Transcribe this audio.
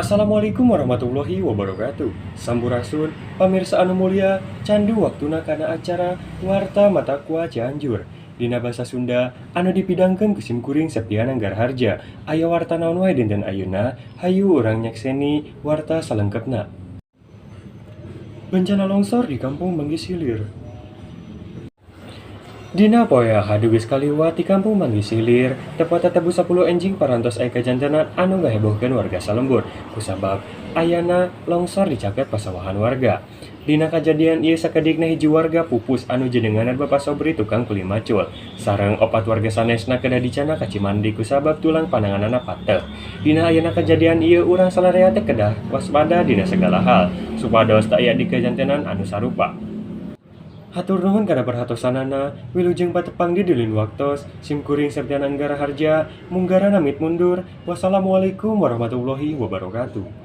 Assalamualaikum warahmatullahi wabarakatuh. Sampurasun, pamirsa anu mulia, candu waktuna kana acara Warta Matakwa Cianjur. Dina basa Sunda, anu dipidangkeun ku Simkuring Septian Anggar Harja. Aya warta naon wae dinten ayeuna, hayu urang nyakseni warta salengkepna. Bencana longsor di Kampung Manggis Hilir. Dina poe Ahad geus kaliwat di Kampung Manggis Hilir, tepatna tebu 10 enjing parantos aya kajantenan anu ngahebohkeun warga salembur, kusabab ayana longsor dicaket pasawahan warga. Dina kajadian ieu sakedik hiji warga pupus anu jenenganan Bapak Sobri tukang kuli macul, sareng opat warga sanesna kedah dicana ka Cimandi kusabab tulang pananganana pateuh. Dina ayeuna kajadian ieu urang salarea teh kedah waspada dina segala hal, supados teu aya di kajantenan anu sarupa. Hatur nuhun kana perhatosanana, wilujeng patepang di dilin waktos, Simkuring Septian Anggar Harja, munggara namit mundur. Wassalamualaikum warahmatullahi wabarakatuh.